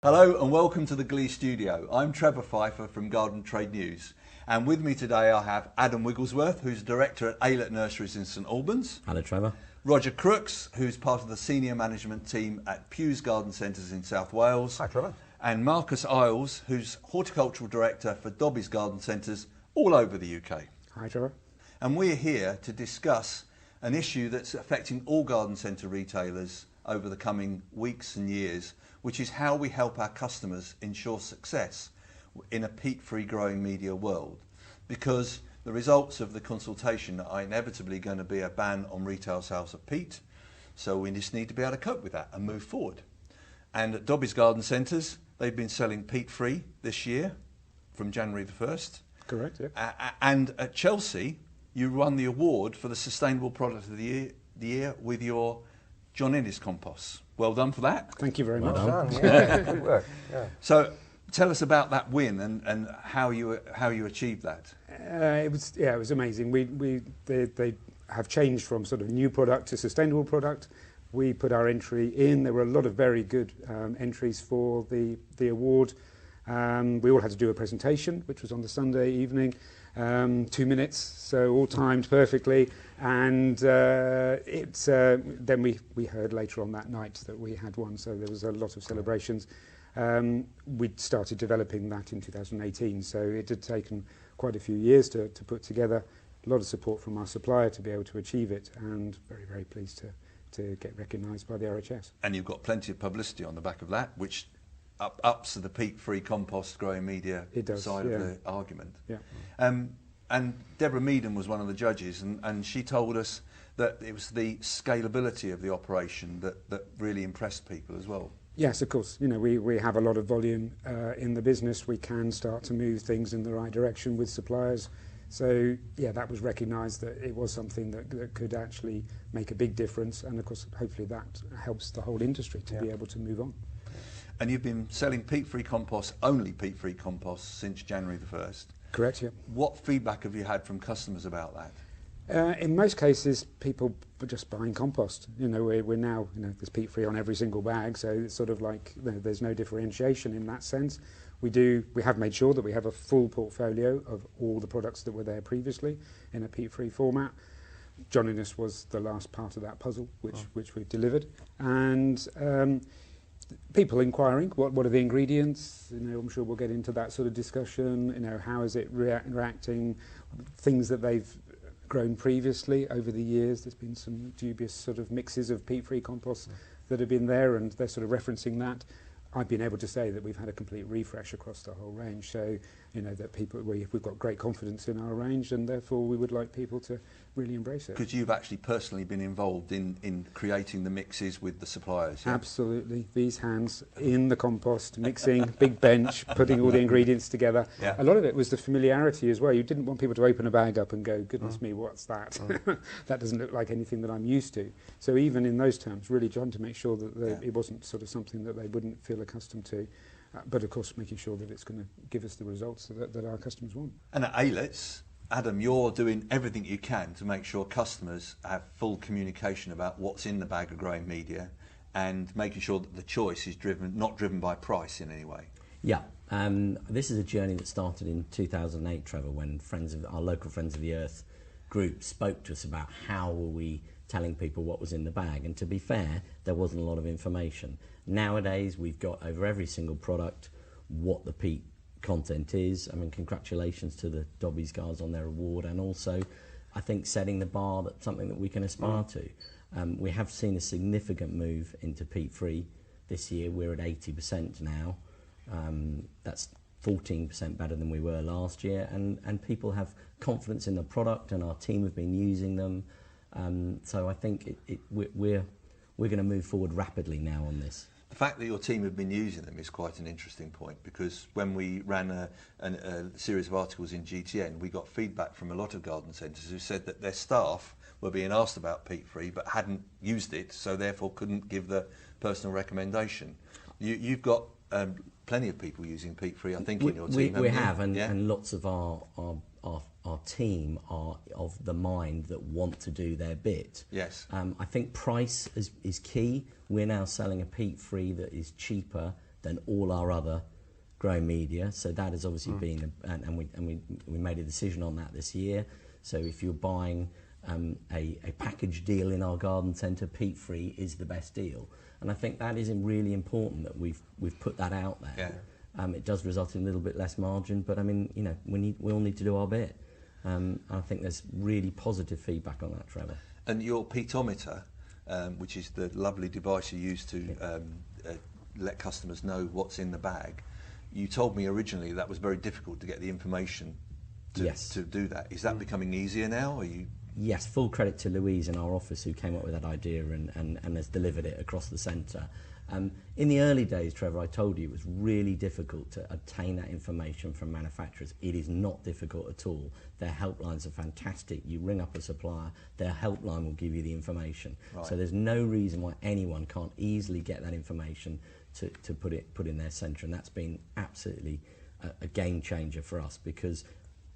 Hello and welcome to the Glee Studio. I'm Trevor Pfeiffer from Garden Trade News, and with me today I have Adam Wigglesworth, who's Director at Aylett Nurseries in St Albans. Hello Trevor. Roger Crookes, who's part of the senior management team at Pughs Garden Centres in South Wales. Hi Trevor. And Marcus Eyles, who's Horticultural Director for Dobbies Garden Centres all over the UK. Hi Trevor. And we're here to discuss an issue that's affecting all garden centre retailers over the coming weeks and years, which is how we help our customers ensure success in a peat-free growing media world. Because the results of the consultation are inevitably going to be a ban on retail sales of peat, so we just need to be able to cope with that and move forward. And at Dobbies Garden Centres, they've been selling peat-free this year from January the 1st. Correct, yeah. And at Chelsea, you won the award for the Sustainable Product of the Year with your John Innes compost. Well done for that. Thank you very much. Well done. Yeah, good work. Yeah. So tell us about that win and how you achieved that. It was amazing. They have changed from sort of new product to sustainable product. We put our entry in. There were a lot of very good entries for the award. We all had to do a presentation, which was on the Sunday evening, 2 minutes, so all timed perfectly. And then we heard later on that night that we had won, so there was a lot of celebrations. We'd started developing that in 2018, so it had taken quite a few years to put together. A lot of support from our supplier to be able to achieve it, and very, very pleased to get recognised by the RHS. And you've got plenty of publicity on the back of that, which ups the peat-free compost growing media side of the argument. Yeah. And Deborah Meaden was one of the judges, and she told us that it was the scalability of the operation that really impressed people as well. Yes, of course. You know, we have a lot of volume in the business. We can start to move things in the right direction with suppliers. So, yeah, that was recognised that it was something that could actually make a big difference. And, of course, hopefully that helps the whole industry to be able to move on. And you've been selling peat-free compost, only peat-free compost, since January the 1st. Correct, yeah. What feedback have you had from customers about that? In most cases, people are just buying compost. You know, we're now, there's peat-free on every single bag, so it's sort of like there's no differentiation in that sense. We have made sure that we have a full portfolio of all the products that were there previously in a peat-free format. John Innes was the last part of that puzzle, which we've delivered. And people inquiring, what are the ingredients? I'm sure we'll get into that sort of discussion. How is it reacting? Things that they've grown previously over the years. There's been some dubious sort of mixes of peat-free compost that have been there, and they're sort of referencing that. I've been able to say that we've had a complete refresh across the whole range, so that we've got great confidence in our range, and therefore we would like people to really embrace it. Because you've actually personally been involved in creating the mixes with the suppliers. Yeah? Absolutely, these hands in the compost, mixing, big bench, putting all the ingredients together. Yeah. A lot of it was the familiarity as well. You didn't want people to open a bag up and go, goodness me, what's that? That doesn't look like anything that I'm used to. So even in those terms, really trying to make sure that it wasn't sort of something that they wouldn't feel accustomed to. But of course making sure that it's going to give us the results that our customers want. And at Aylett, Adam, you're doing everything you can to make sure customers have full communication about what's in the bag of growing media, and making sure that the choice is not driven by price in any way. Yeah, this is a journey that started in 2008, Trevor, when our local Friends of the Earth group spoke to us about how were we telling people what was in the bag, and to be fair, there wasn't a lot of information. Nowadays, we've got over every single product what the peat content is. I mean, congratulations to the Dobbies guys on their award, and also, I think, setting the bar that's something that we can aspire to. We have seen a significant move into peat-free this year. We're at 80% now. That's 14% better than we were last year, and people have confidence in the product, and our team have been using them. So I think we're going to move forward rapidly now on this. The fact that your team have been using them is quite an interesting point, because when we ran a series of articles in GTN, we got feedback from a lot of garden centres who said that their staff were being asked about peat-free but hadn't used it, so therefore couldn't give the personal recommendation. You've got plenty of people using peat-free, I think, in your team. We have, and lots of our team are of the mind that want to do their bit. Yes. I think price is key. We're now selling a peat-free that is cheaper than all our other growing media. So that has obviously been, and we made a decision on that this year. So if you're buying a package deal in our garden centre, peat-free is the best deal. And I think that is really important that we've put that out there. Yeah. It does result in a little bit less margin, but I mean, you know, we all need to do our bit. I think there's really positive feedback on that, Trevor. And your peatometer, which is the lovely device you use to let customers know what's in the bag, you told me originally that was very difficult to get the information to do that. Is that becoming easier now? Are you? Yes, full credit to Louise in our office who came up with that idea and has delivered it across the centre. In the early days, Trevor, I told you it was really difficult to obtain that information from manufacturers. It is not difficult at all. Their helplines are fantastic. You ring up a supplier, their helpline will give you the information. Right. So there's no reason why anyone can't easily get that information to put in their centre, and that's been absolutely a game changer for us, because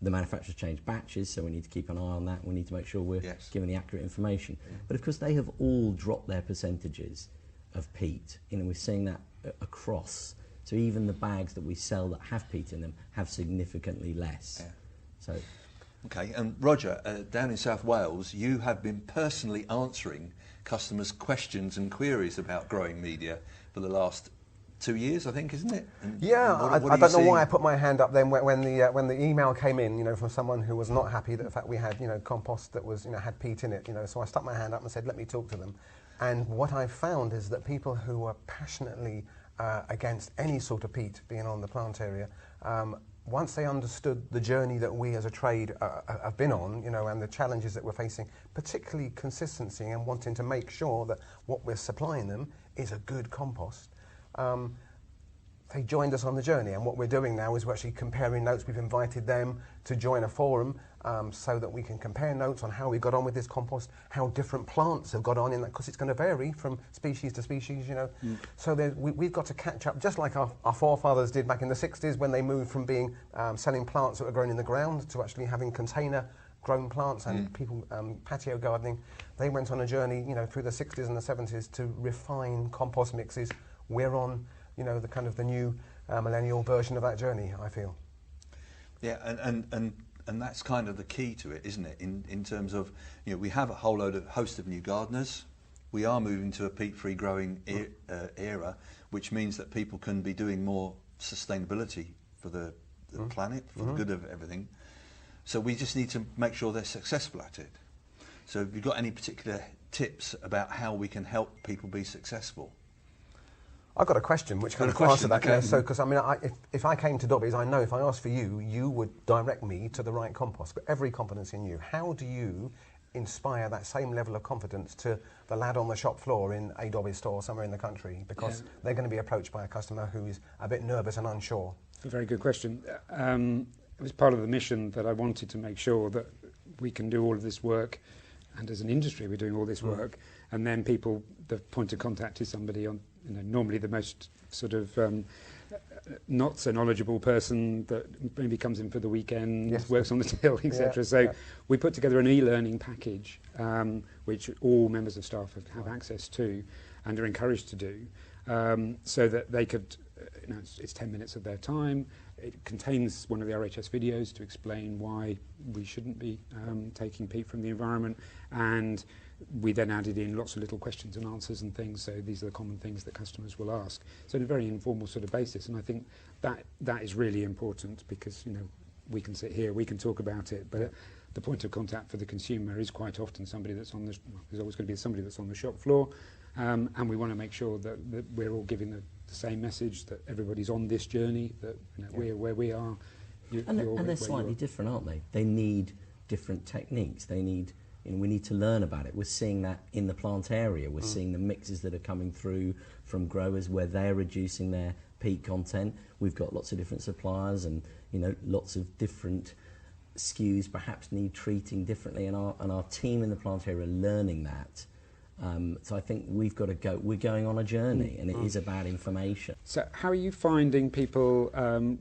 the manufacturers change batches, so we need to keep an eye on that. We need to make sure we're giving the accurate information. Yeah. But of course, they have all dropped their percentages of peat. You know, we're seeing that across. So even the bags that we sell that have peat in them have significantly less. Yeah. So, okay, and Roger, down in South Wales, you have been personally answering customers' questions and queries about growing media for the last 2 years, I think, isn't it? And yeah, I don't know why I put my hand up then when the email came in, you know, from someone who was not happy that the fact we had, you know, compost that was, you know, had peat in it, you know. So I stuck my hand up and said, let me talk to them. And what I found is that people who are passionately against any sort of peat being on the plant area, once they understood the journey that we as a trade have been on, you know, and the challenges that we're facing, particularly consistency and wanting to make sure that what we're supplying them is a good compost, they joined us on the journey. And what we're doing now is we're actually comparing notes. We've invited them to join a forum so that we can compare notes on how we got on with this compost, how different plants have got on in that, because it's going to vary from species to species, you know. So we've got to catch up, just like our forefathers did back in the 60s when they moved from being selling plants that were grown in the ground to actually having container grown plants and people patio gardening. They went on a journey, you know, through the 60s and the 70s to refine compost mixes. We're on, you know, the kind of the new millennial version of that journey, I feel. Yeah, and that's kind of the key to it, isn't it? In terms of, you know, we have a whole host of new gardeners. We are moving to a peat-free growing era, which means that people can be doing more sustainability for the planet, for the good of everything. So we just need to make sure they're successful at it. So have you got any particular tips about how we can help people be successful? I've got a question which kind of answer that. Okay. So, because I mean, if I came to Dobbies, I know if I asked for you, you would direct me to the right compost. But every competence in you. How do you inspire that same level of confidence to the lad on the shop floor in a Dobbies store somewhere in the country? Because they're going to be approached by a customer who is a bit nervous and unsure. It's a very good question. It was part of the mission that I wanted to make sure that we can do all of this work, and as an industry we're doing all this work, and then people, the point of contact is somebody on, you know, normally the most sort of not so knowledgeable person that maybe comes in for the weekend, works on the till, etc. So we put together an e-learning package which all members of staff have access to and are encouraged to do, so that they could, you know, it's 10 minutes of their time. It contains one of the RHS videos to explain why we shouldn't be taking peat from the environment, and we then added in lots of little questions and answers and things, so these are the common things that customers will ask. So on a very informal sort of basis, and I think that is really important, because, you know, we can sit here, we can talk about it, but the point of contact for the consumer is quite often somebody that's on the, there's always going to be somebody that's on the shop floor, and we want to make sure that we're all giving the same message, that everybody's on this journey, that, you know, we're where we are. And they're slightly different, aren't they? They need different techniques. They need, you know, we need to learn about it. We're seeing that in the plant area. We're seeing the mixes that are coming through from growers where they're reducing their peat content. We've got lots of different suppliers, and, you know, lots of different SKUs perhaps need treating differently, and our team in the plant area are learning that. So I think we've got to go. We're going on a journey, and it is about information. So how are you finding people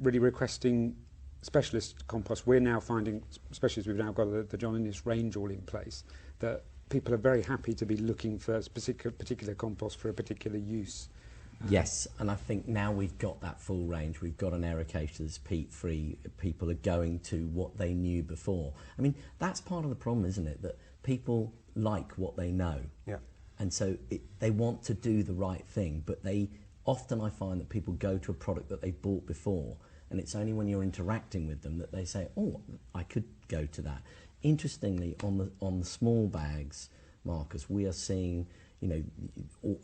really requesting specialist compost? We're now finding, especially as we've now got the John Innes range all in place, that people are very happy to be looking for particular compost for a particular use. Yes, and I think now we've got that full range. We've got an Ericaceous that's peat-free. People are going to what they knew before. I mean, that's part of the problem, isn't it? That people like what they know. Yeah. And so they want to do the right thing, but often I find that people go to a product that they've bought before, and it's only when you're interacting with them that they say, oh, I could go to that. Interestingly, on the small bags, Marcus, we are seeing, you know,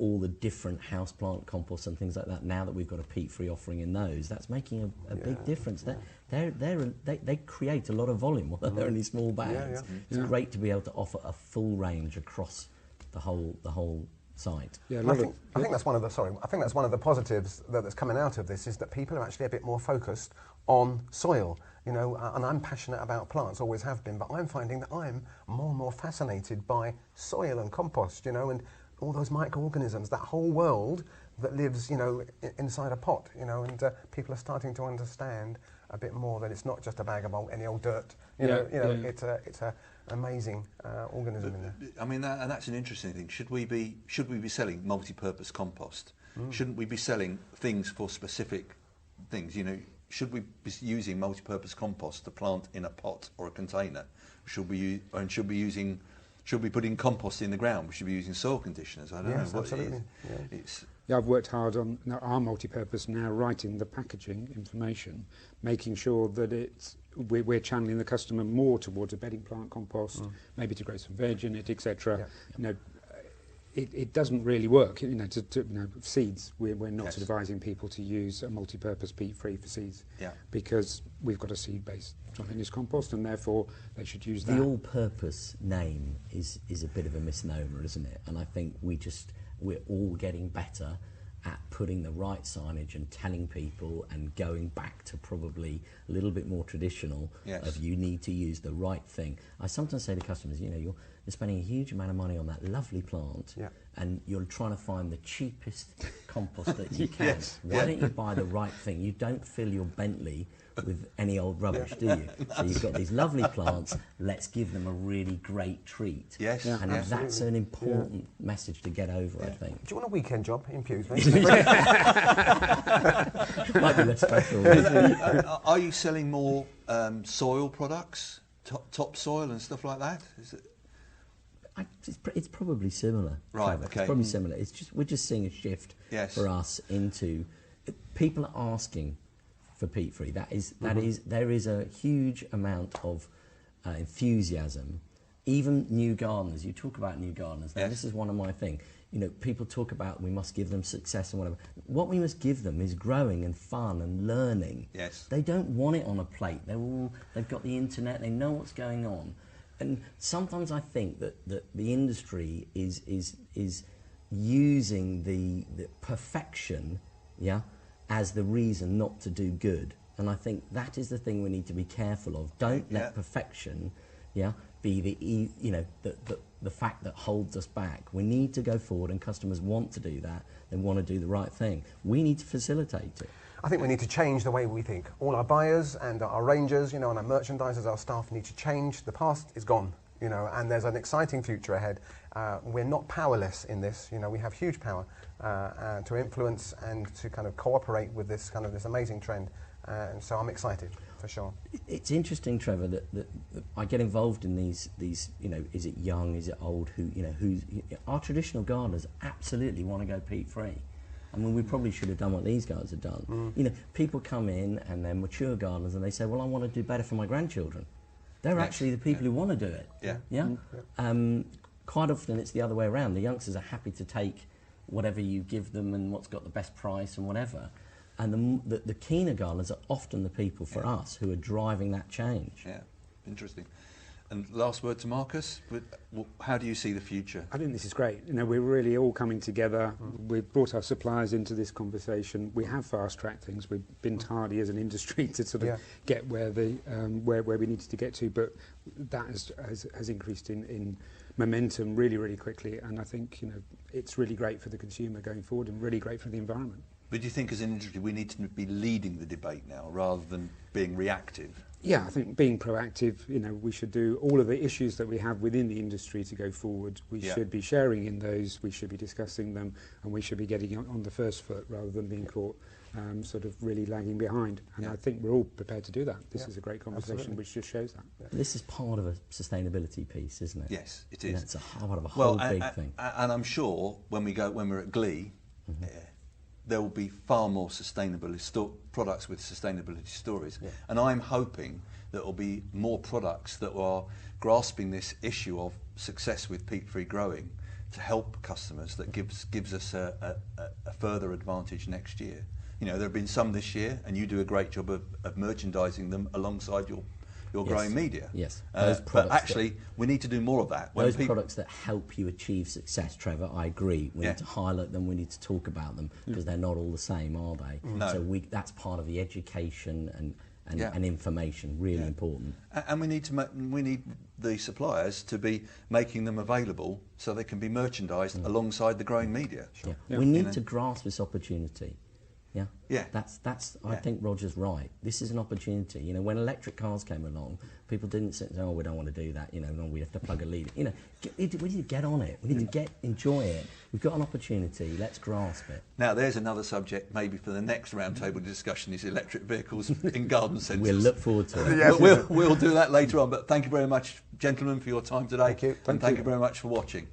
all the different houseplant composts and things like that. Now that we've got a peat-free offering in those, that's making a big difference. They create a lot of volume, although they're only small bags. It's great to be able to offer a full range across the whole site. Yeah, I think that's one of the positives that's coming out of this, is that people are actually a bit more focused on soil. You know, and I'm passionate about plants, always have been, but I'm finding that I'm more and more fascinated by soil and compost, you know, and all those microorganisms, that whole world that lives, you know, inside a pot, you know, and people are starting to understand a bit more that it's not just a bag of any old dirt, it's an amazing organism in there. I mean, and that's an interesting thing. Should we be selling multi-purpose compost? Shouldn't we be selling things for specific things? You know, should we be using multi-purpose compost to plant in a pot or a container? Should we be putting compost in the ground? We should be using soil conditioners. I don't know what absolutely. it is. Yeah, I've worked hard on our multi-purpose now, writing the packaging information, making sure that we're channeling the customer more towards a bedding plant compost, maybe to grow some veg in it, etc. You know, it doesn't really work. You know, seeds. We're not advising people to use a multi-purpose peat-free for seeds, because we've got a seed-based dropping compost, and therefore they should use that. The all-purpose name is a bit of a misnomer, isn't it? And I think we're all getting better at putting the right signage and telling people, and going back to probably a little bit more traditional of you need to use the right thing. I sometimes say to customers, you know, you're spending a huge amount of money on that lovely plant, and you're trying to find the cheapest compost that you can. Why don't you buy the right thing? You don't fill your Bentley with any old rubbish, do you? So you've got these lovely plants, let's give them a really great treat. And that's an important message to get over, I think. Do you want a weekend job in Pughs, mate? Might be less special. Are you selling more soil products, topsoil and stuff like that? Is it? It's probably similar. Right, Trevor. okay. It's probably similar. It's just we're just seeing a shift for us into people are asking for peat-free. There is a huge amount of enthusiasm. Even new gardeners. You talk about new gardeners. Now, this is one of my things. You know, people talk about we must give them success and whatever. What we must give them is growing and fun and learning. They don't want it on a plate. They've got the internet. They know what's going on. And sometimes I think that the industry is using the perfection, as the reason not to do good. And I think that is the thing we need to be careful of. Don't let perfection, be the fact that holds us back. We need to go forward, and customers want to do that. They want to do the right thing. We need to facilitate it. I think we need to change the way we think. All our buyers and our rangers, you know, and our merchandisers, our staff need to change. The past is gone, you know, and there's an exciting future ahead. We're not powerless in this, you know, we have huge power to influence and to kind of cooperate with this amazing trend. And so I'm excited, for sure. It's interesting, Trevor, that I get involved in these, you know, is it young, is it old, our traditional gardeners absolutely want to go peat-free. I mean, we probably should have done what these guys have done. You know, people come in and they're mature gardeners and they say, well, I want to do better for my grandchildren. They're actually the people who want to do it. Quite often it's the other way around. The youngsters are happy to take whatever you give them and what's got the best price and whatever. And the keener gardeners are often the people for us who are driving that change. Yeah, interesting. And last word to Marcus, how do you see the future? I think this is great. You know, we're really all coming together. We've brought our suppliers into this conversation. We have fast-tracked things. We've been tardy as an industry to sort of get where we needed to get to, but that has increased in momentum really, really quickly. And I think, you know, it's really great for the consumer going forward and really great for the environment. But do you think as an industry we need to be leading the debate now rather than being reactive? Yeah, I think being proactive, we should do all of the issues that we have within the industry to go forward. We should be sharing in those, we should be discussing them, and we should be getting on the first foot rather than being caught sort of really lagging behind. And I think we're all prepared to do that. This is a great conversation which just shows that. Yeah. This is part of a sustainability piece, isn't it? Yes, it is. It's a part of a whole big thing. And I'm sure when we're at Glee, there will be far more sustainable products with sustainability stories. Yeah. And I'm hoping that there will be more products that are grasping this issue of success with peat-free growing to help customers that gives us a further advantage next year. There have been some this year, and you do a great job of merchandising them alongside your growing media. Yes. But actually, we need to do more of that. Those products that help you achieve success, Trevor, I agree. We need to highlight them, we need to talk about them, because they're not all the same, are they? No. So that's part of the education and information, really important. And we need the suppliers to be making them available so they can be merchandised alongside the growing media. Sure. Yeah. We need to grasp this opportunity. Yeah. I think Roger's right. This is an opportunity. When electric cars came along, people didn't say, "Oh, we don't want to do that." No, we have to plug a lead. We need to get on it. We need to enjoy it. We've got an opportunity. Let's grasp it. Now, there's another subject maybe for the next roundtable discussion: is electric vehicles in garden centres. We'll look forward to it. Yes. We'll do that later on. But thank you very much, gentlemen, for your time today. Thank you. And thank you very much for watching.